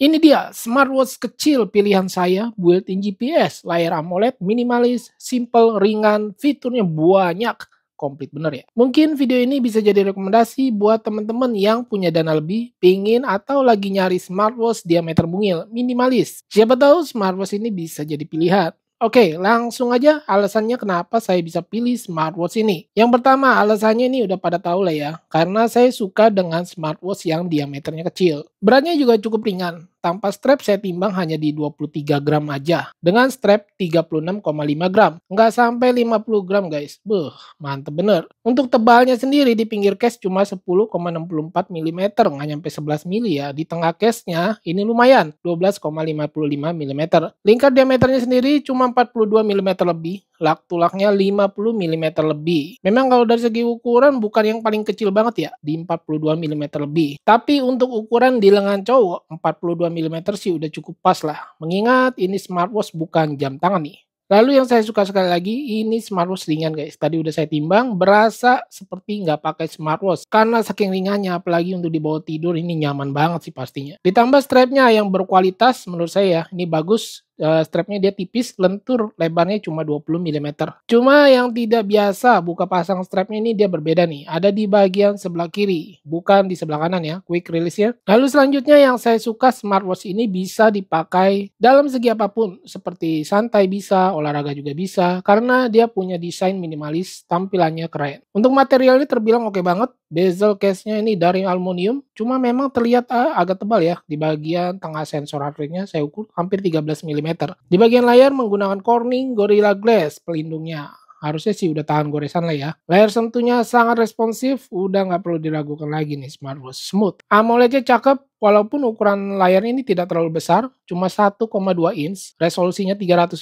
Ini dia smartwatch kecil pilihan saya, built-in GPS, layar AMOLED, minimalis, simple, ringan, fiturnya banyak. Komplit bener ya. Mungkin video ini bisa jadi rekomendasi buat teman-teman yang punya dana lebih, pingin atau lagi nyari smartwatch diameter mungil, minimalis. Siapa tahu smartwatch ini bisa jadi pilihan. Oke, langsung aja alasannya kenapa saya bisa pilih smartwatch ini. Yang pertama, alasannya ini udah pada tahu lah ya, karena saya suka dengan smartwatch yang diameternya kecil. Beratnya juga cukup ringan. Tanpa strap saya timbang hanya di 23 gram aja. Dengan strap 36,5 gram. Nggak sampai 50 gram guys. Mantep bener. Untuk tebalnya sendiri di pinggir case cuma 10,64 mm. Nggak nyampe 11 mm ya. Di tengah case-nya ini lumayan. 12,55 mm. Lingkar diameternya sendiri cuma 42 mm lebih. Lak-tulaknya 50 mm lebih. Memang kalau dari segi ukuran bukan yang paling kecil banget ya. Di 42 mm lebih. Tapi untuk ukuran di lengan cowok 42 mm sih udah cukup pas lah. Mengingat ini smartwatch bukan jam tangan nih. Lalu yang saya suka sekali lagi, ini smartwatch ringan guys. Tadi udah saya timbang, berasa seperti nggak pakai smartwatch. Karena saking ringannya, apalagi untuk dibawa tidur, ini nyaman banget sih pastinya. Ditambah strapnya yang berkualitas menurut saya, ini bagus. Strapnya dia tipis, lentur, lebarnya cuma 20 mm. Cuma yang tidak biasa buka pasang strapnya ini dia berbeda nih. Ada di bagian sebelah kiri, bukan di sebelah kanan ya, quick release-nya. Lalu selanjutnya yang saya suka, smartwatch ini bisa dipakai dalam segi apapun, seperti santai bisa, olahraga juga bisa, karena dia punya desain minimalis, tampilannya keren. Untuk materialnya terbilang oke banget. Bezel case-nya ini dari aluminium, cuma memang terlihat agak tebal ya. Di bagian tengah sensor heart rate-nya saya ukur hampir 13 mm. Di bagian layar menggunakan Corning Gorilla Glass pelindungnya. Harusnya sih udah tahan goresan lah ya. Layar sentuhnya sangat responsif, udah nggak perlu diragukan lagi nih smartwatch smooth. AMOLED-nya cakep, walaupun ukuran layarnya ini tidak terlalu besar, cuma 1,2 inch, resolusinya 390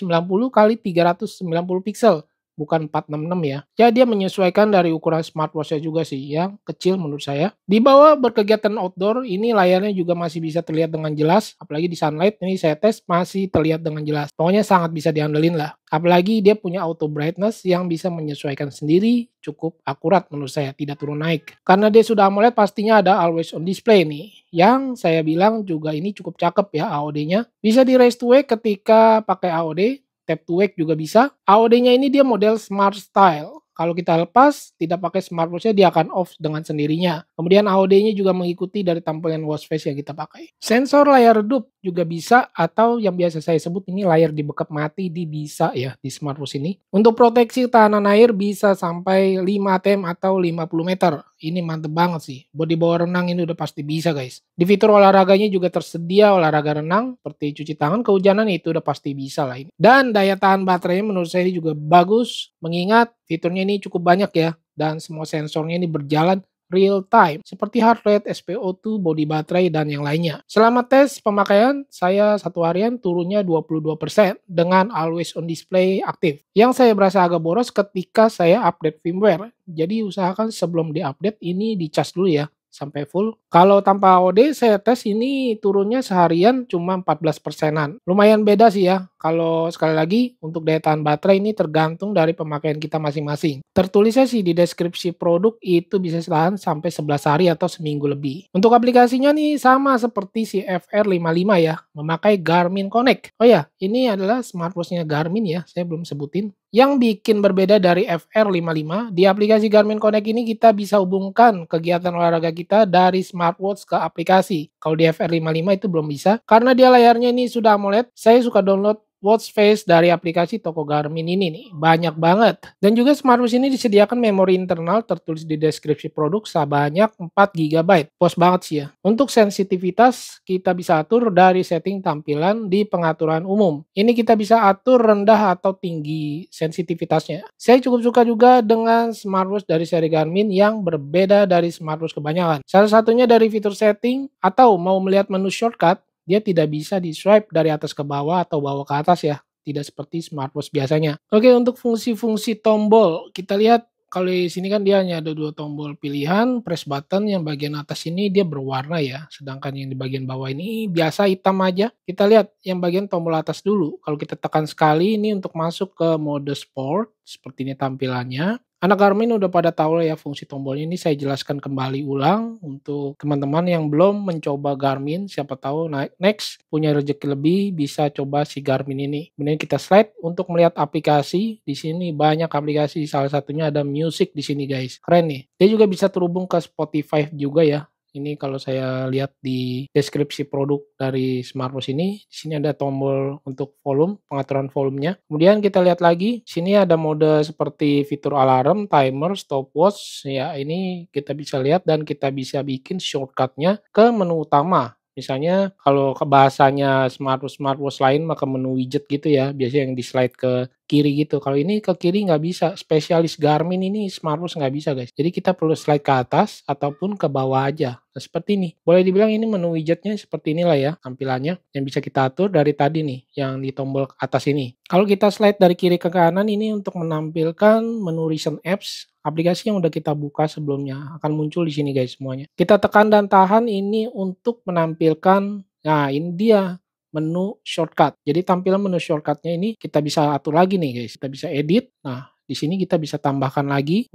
kali 390 pixel. Bukan 466 ya. Ya dia menyesuaikan dari ukuran smartwatch-nya juga sih, yang kecil menurut saya. Di bawah berkegiatan outdoor, ini layarnya juga masih bisa terlihat dengan jelas. Apalagi di sunlight, ini saya tes masih terlihat dengan jelas. Pokoknya sangat bisa diandelin lah. Apalagi dia punya auto brightness yang bisa menyesuaikan sendiri, cukup akurat menurut saya, tidak turun naik. Karena dia sudah AMOLED pastinya ada always on display nih. Yang saya bilang juga ini cukup cakep ya AOD-nya. Bisa di raise to wake ketika pakai AOD. Tap to wake juga bisa. AOD-nya ini dia model smart style. Kalau kita lepas, tidak pakai smartwatch-nya dia akan off dengan sendirinya. Kemudian AOD-nya juga mengikuti dari tampilan watch face yang kita pakai. Sensor layar redup juga bisa, atau yang biasa saya sebut ini layar dibekap mati, di bisa ya di smartwatch ini. Untuk proteksi tahanan air bisa sampai 5 atm atau 50 meter. Ini mantep banget sih. Buat di bawah renang ini udah pasti bisa guys. Di fitur olahraganya juga tersedia olahraga renang, seperti cuci tangan kehujanan itu udah pasti bisa lah ini. Dan daya tahan baterainya menurut saya ini juga bagus, mengingat fiturnya ini cukup banyak ya. Dan semua sensornya ini berjalan real time, seperti heart rate, SpO2, body baterai, dan yang lainnya. Selama tes pemakaian, saya satu harian turunnya 22% dengan always on display aktif. Yang saya berasa agak boros ketika saya update firmware. Jadi usahakan sebelum diupdate ini dicas dulu ya, sampai full. Kalau tanpa AOD saya tes ini turunnya seharian cuma 14%-an. Lumayan beda sih ya. Kalau sekali lagi untuk daya tahan baterai ini tergantung dari pemakaian kita masing-masing. Tertulisnya sih di deskripsi produk itu bisa tahan sampai 11 hari atau seminggu lebih. Untuk aplikasinya nih sama seperti si FR55 ya, memakai Garmin Connect. Oh ya, ini adalah smartwatch-nya Garmin ya, saya belum sebutin. Yang bikin berbeda dari FR55, di aplikasi Garmin Connect ini kita bisa hubungkan kegiatan olahraga kita dari smartwatch ke aplikasi. Kalau di FR55 itu belum bisa, karena dia layarnya ini sudah AMOLED, saya suka download watch face dari aplikasi toko Garmin ini nih, banyak banget. Dan juga smartwatch ini disediakan memori internal tertulis di deskripsi produk sebanyak 4 GB. Pos banget sih ya. Untuk sensitivitas kita bisa atur dari setting tampilan di pengaturan umum. Ini kita bisa atur rendah atau tinggi sensitivitasnya. Saya cukup suka juga dengan smartwatch dari seri Garmin yang berbeda dari smartwatch kebanyakan. Salah satunya dari fitur setting atau mau melihat menu shortcut, dia tidak bisa di swipe dari atas ke bawah atau bawah ke atas ya. Tidak seperti smartwatch biasanya. Oke, untuk fungsi-fungsi tombol, kita lihat kalau di sini kan dia hanya ada 2 tombol pilihan, press button yang bagian atas ini dia berwarna ya. Sedangkan yang di bagian bawah ini biasa hitam aja. Kita lihat yang bagian tombol atas dulu. Kalau kita tekan sekali ini untuk masuk ke mode sport, seperti ini tampilannya. Anak Garmin udah pada tahu lah ya fungsi tombolnya, ini saya jelaskan kembali ulang untuk teman-teman yang belum mencoba Garmin, siapa tahu next punya rezeki lebih bisa coba si Garmin ini. Kemudian kita slide untuk melihat aplikasi. Di sini banyak aplikasi, salah satunya ada music di sini guys. Keren nih. Dia juga bisa terhubung ke Spotify juga ya. Ini kalau saya lihat di deskripsi produk dari smartwatch ini, di sini ada tombol untuk volume, pengaturan volumenya. Kemudian kita lihat lagi, sini ada mode seperti fitur alarm, timer, stopwatch. Ya, ini kita bisa lihat dan kita bisa bikin shortcutnya ke menu utama. Misalnya kalau ke bahasanya smartwatch lain maka menu widget gitu ya, biasanya yang di slide ke kiri gitu. Kalau ini ke kiri nggak bisa, spesialis Garmin ini smartwatch nggak bisa guys. Jadi kita perlu slide ke atas ataupun ke bawah aja. Nah, seperti ini. Boleh dibilang ini menu widgetnya seperti inilah ya tampilannya yang bisa kita atur dari tadi nih yang di tombol atas ini. Kalau kita slide dari kiri ke kanan ini untuk menampilkan menu recent apps, aplikasi yang udah kita buka sebelumnya akan muncul di sini guys semuanya. Kita tekan dan tahan ini untuk menampilkan, nah ini dia menu shortcut. Jadi tampilan menu shortcutnya ini kita bisa atur lagi nih guys. Kita bisa edit. Nah di sini kita bisa tambahkan lagi.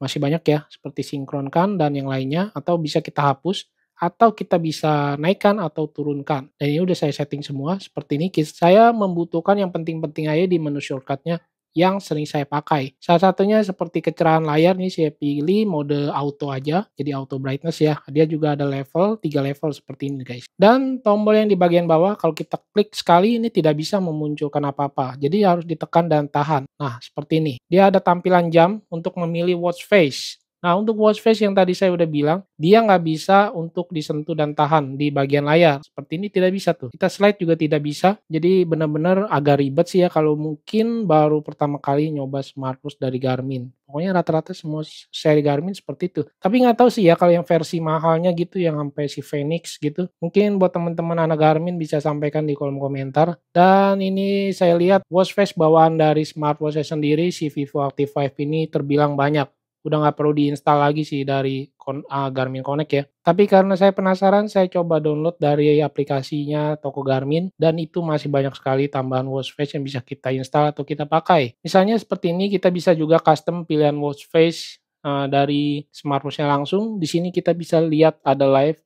Masih banyak ya seperti sinkronkan dan yang lainnya. Atau bisa kita hapus. Atau kita bisa naikkan atau turunkan. Dan ini udah saya setting semua seperti ini. Saya membutuhkan yang penting-penting aja di menu shortcutnya yang sering saya pakai. Salah satunya seperti kecerahan layar nih saya pilih mode auto aja, jadi auto brightness ya. Dia juga ada level, 3 level seperti ini guys. Dan tombol yang di bagian bawah kalau kita klik sekali ini tidak bisa memunculkan apa-apa. Jadi harus ditekan dan tahan. Nah, seperti ini. Dia ada tampilan jam untuk memilih watch face. Nah, untuk watch face yang tadi saya udah bilang, dia nggak bisa untuk disentuh dan tahan di bagian layar. Seperti ini tidak bisa tuh. Kita slide juga tidak bisa. Jadi benar-benar agak ribet sih ya kalau mungkin baru pertama kali nyoba smartwatch dari Garmin. Pokoknya rata-rata semua seri Garmin seperti itu. Tapi nggak tahu sih ya kalau yang versi mahalnya gitu yang sampai si Phoenix gitu. Mungkin buat teman-teman anak Garmin bisa sampaikan di kolom komentar. Dan ini saya lihat watch face bawaan dari smartwatch saya sendiri si Vivo Active 5 ini terbilang banyak. Udah nggak perlu diinstal lagi sih dari Garmin Connect ya. Tapi karena saya penasaran, saya coba download dari aplikasinya toko Garmin dan itu masih banyak sekali tambahan watch face yang bisa kita install atau kita pakai. Misalnya seperti ini kita bisa juga custom pilihan watch face dari smartwatch-nya langsung. Di sini kita bisa lihat ada live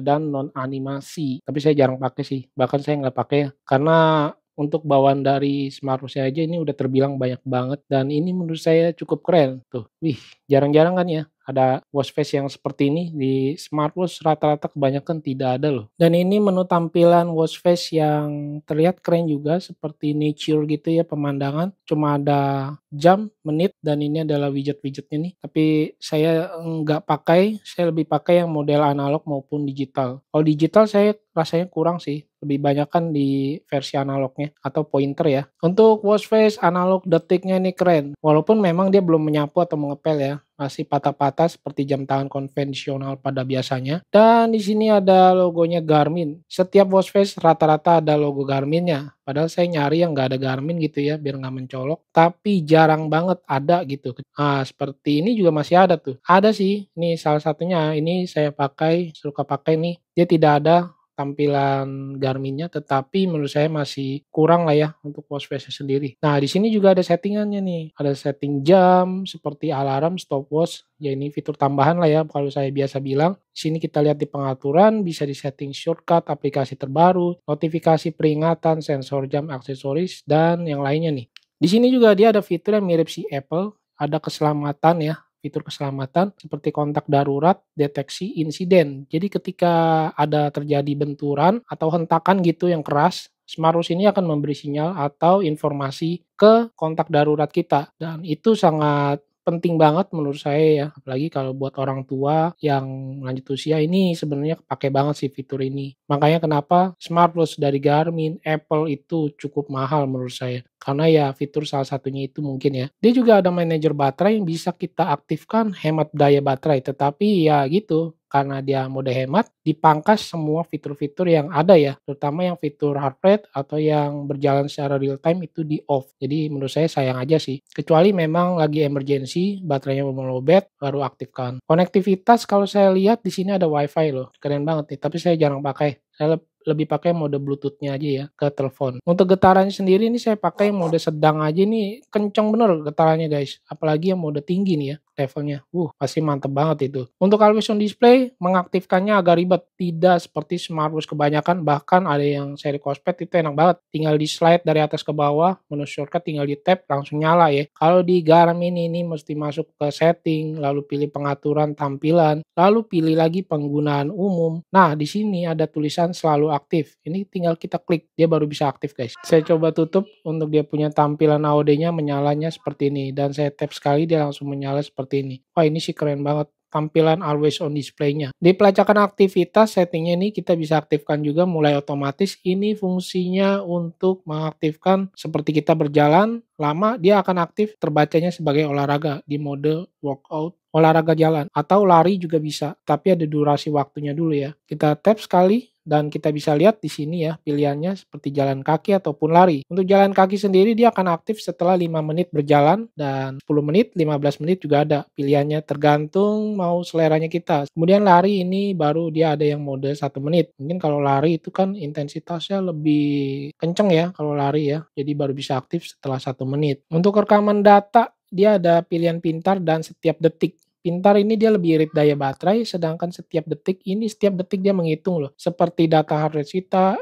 dan non animasi. Tapi saya jarang pakai sih. Bahkan saya nggak pakai ya. Karena untuk bawaan dari smartwatch aja ini udah terbilang banyak banget dan ini menurut saya cukup keren tuh. Wih, jarang-jarang kan ya ada watch face yang seperti ini di smartwatch, rata-rata kebanyakan tidak ada loh. Dan ini menu tampilan watch face yang terlihat keren juga seperti nature gitu ya pemandangan. Cuma ada jam, menit dan ini adalah widget-widgetnya nih. Tapi saya nggak pakai, saya lebih pakai yang model analog maupun digital. Kalau digital saya rasanya kurang sih, lebih banyak kan di versi analognya atau pointer ya. Untuk watch face analog detiknya ini keren. Walaupun memang dia belum menyapu atau mengepel ya, masih patah-patah seperti jam tangan konvensional pada biasanya. Dan di sini ada logonya Garmin. Setiap watch face rata-rata ada logo Garminnya. Padahal saya nyari yang nggak ada Garmin gitu ya, biar nggak mencolok. Tapi jarang banget ada gitu. Nah, seperti ini juga masih ada tuh. Ada sih, ini salah satunya. Ini saya pakai, suka pakai nih. Dia tidak ada tampilan Garminnya, tetapi menurut saya masih kurang lah ya untuk watch face sendiri. Nah, di sini juga ada settingannya nih. Ada setting jam seperti alarm, stopwatch. Ya ini fitur tambahan lah ya kalau saya biasa bilang. Di sini kita lihat di pengaturan, bisa di setting shortcut, aplikasi terbaru, notifikasi peringatan, sensor jam, aksesoris, dan yang lainnya nih. Di sini juga dia ada fitur yang mirip si Apple, ada keselamatan ya, fitur keselamatan seperti kontak darurat, deteksi insiden. Jadi ketika ada terjadi benturan atau hentakan gitu yang keras, smartwatch ini akan memberi sinyal atau informasi ke kontak darurat kita. Dan itu sangat penting banget menurut saya ya, apalagi kalau buat orang tua yang lanjut usia ini sebenarnya kepake banget sih fitur ini. Makanya kenapa smartwatch dari Garmin, Apple itu cukup mahal menurut saya. Karena ya fitur salah satunya itu mungkin ya. Dia juga ada manajer baterai yang bisa kita aktifkan hemat daya baterai. Tetapi ya gitu, karena dia mode hemat, dipangkas semua fitur-fitur yang ada ya. Terutama yang fitur heart rate atau yang berjalan secara real time itu di off. Jadi menurut saya sayang aja sih. Kecuali memang lagi emergency, baterainya mau lowbat, baru aktifkan. Konektivitas kalau saya lihat di sini ada wifi loh. Keren banget nih, tapi saya jarang pakai. Saya lebih pakai mode Bluetooth-nya aja ya ke telepon. Untuk getarannya sendiri ini saya pakai mode sedang aja nih, kenceng bener getarannya guys. Apalagi yang mode tinggi nih ya levelnya. Pasti mantep banget itu. Untuk always on display, mengaktifkannya agak ribet. Tidak seperti smartwatch kebanyakan, bahkan ada yang seri Cosplay itu enak banget. Tinggal di slide dari atas ke bawah, menu shortcut tinggal di tap langsung nyala ya. Kalau di Garmin ini mesti masuk ke setting, lalu pilih pengaturan tampilan, lalu pilih lagi penggunaan umum. Nah, di sini ada tulisan selalu aktif. Ini tinggal kita klik, dia baru bisa aktif guys. Saya coba tutup untuk dia punya tampilan AOD-nya menyalanya seperti ini. Dan saya tap sekali dia langsung menyala seperti ini. Wah, ini sih keren banget tampilan always on display-nya. Di pelacakan aktivitas settingnya ini kita bisa aktifkan juga mulai otomatis. Ini fungsinya untuk mengaktifkan seperti kita berjalan lama dia akan aktif terbacanya sebagai olahraga di mode workout, olahraga jalan atau lari juga bisa. Tapi ada durasi waktunya dulu ya. Kita tap sekali dan kita bisa lihat di sini ya pilihannya seperti jalan kaki ataupun lari. Untuk jalan kaki sendiri dia akan aktif setelah 5 menit berjalan dan 10 menit, 15 menit juga ada pilihannya tergantung mau seleranya kita. Kemudian lari ini baru dia ada yang mode 1 menit. Mungkin kalau lari itu kan intensitasnya lebih kenceng ya kalau lari ya. Jadi baru bisa aktif setelah 1 menit. Untuk rekaman data dia ada pilihan pintar dan setiap detik. Pintar ini dia lebih irit daya baterai, sedangkan setiap detik dia menghitung loh. Seperti data heart rate kita,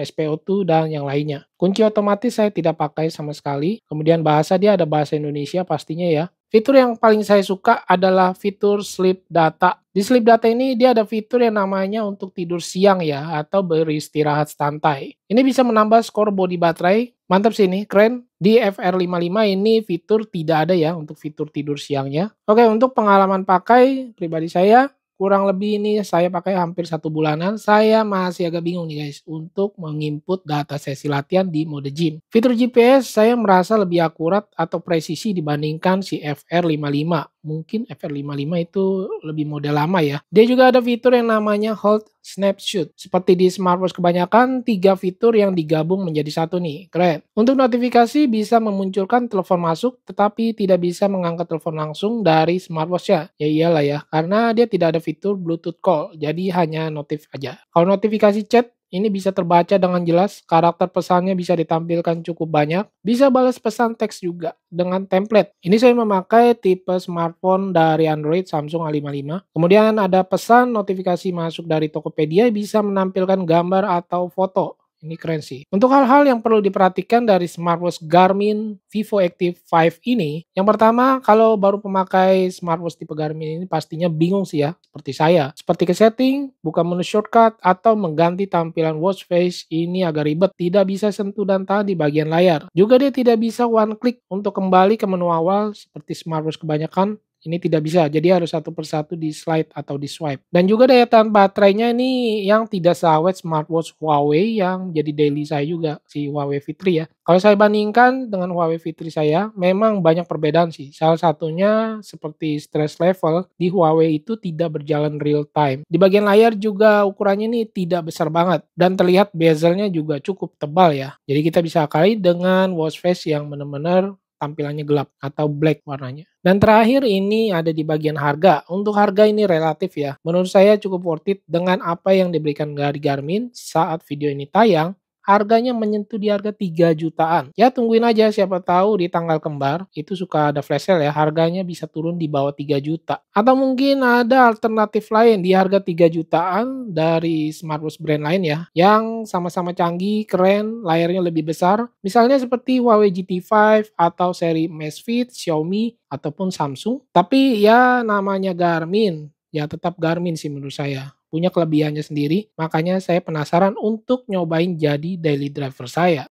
SpO2 dan yang lainnya. Kunci otomatis saya tidak pakai sama sekali. Kemudian bahasa dia ada bahasa Indonesia pastinya ya. Fitur yang paling saya suka adalah fitur sleep data. Di sleep data ini dia ada fitur yang namanya untuk tidur siang ya atau beristirahat santai. Ini bisa menambah skor body baterai. Mantap sih ini, keren. Di FR55 ini fitur tidak ada ya untuk fitur tidur siangnya. Oke, untuk pengalaman pakai pribadi saya kurang lebih ini saya pakai hampir 1 bulanan. Saya masih agak bingung nih guys untuk menginput data sesi latihan di mode gym. Fitur GPS saya merasa lebih akurat atau presisi dibandingkan si FR55. Mungkin FR55 itu lebih model lama ya. Dia juga ada fitur yang namanya Hold Snapshot. Seperti di smartwatch kebanyakan, 3 fitur yang digabung menjadi satu nih. Keren. Untuk notifikasi bisa memunculkan telepon masuk, tetapi tidak bisa mengangkat telepon langsung dari smartwatch-nya. Ya iyalah ya, karena dia tidak ada fitur Bluetooth call, jadi hanya notif aja. Kalau notifikasi chat, ini bisa terbaca dengan jelas, karakter pesannya bisa ditampilkan cukup banyak, bisa balas pesan teks juga dengan template. Ini saya memakai tipe smartphone dari Android Samsung A55. Kemudian ada pesan notifikasi masuk dari Tokopedia bisa menampilkan gambar atau foto. Ini keren sih. Untuk hal-hal yang perlu diperhatikan dari smartwatch Garmin Vivo Active 5 ini, yang pertama kalau baru pemakai smartwatch tipe Garmin ini pastinya bingung sih ya, seperti saya. Seperti ke setting, buka menu shortcut, atau mengganti tampilan watch face ini agak ribet, tidak bisa sentuh dan tahan di bagian layar. Juga dia tidak bisa one click untuk kembali ke menu awal seperti smartwatch kebanyakan. Ini tidak bisa, jadi harus satu persatu di slide atau di swipe. Dan juga daya tahan baterainya ini yang tidak seawet smartwatch Huawei yang jadi daily saya juga, si Huawei V3 ya. Kalau saya bandingkan dengan Huawei V3 saya, memang banyak perbedaan sih. Salah satunya seperti stress level di Huawei itu tidak berjalan real time. Di bagian layar juga ukurannya ini tidak besar banget. Dan terlihat bezelnya juga cukup tebal ya. Jadi kita bisa kali dengan watch face yang benar-benar tampilannya gelap atau black warnanya. Dan terakhir ini ada di bagian harga. Untuk harga ini relatif ya. Menurut saya cukup worth it dengan apa yang diberikan dari Garmin saat video ini tayang. Harganya menyentuh di harga 3 jutaan. Ya tungguin aja siapa tahu di tanggal kembar itu suka ada flash sale ya. Harganya bisa turun di bawah 3 juta. Atau mungkin ada alternatif lain di harga 3 jutaan dari smartwatch brand lain ya. Yang sama-sama canggih, keren, layarnya lebih besar. Misalnya seperti Huawei GT5 atau seri Amazfit, Xiaomi, ataupun Samsung. Tapi ya namanya Garmin. Ya tetap Garmin sih menurut saya. Punya kelebihannya sendiri, makanya saya penasaran untuk nyobain jadi daily driver saya.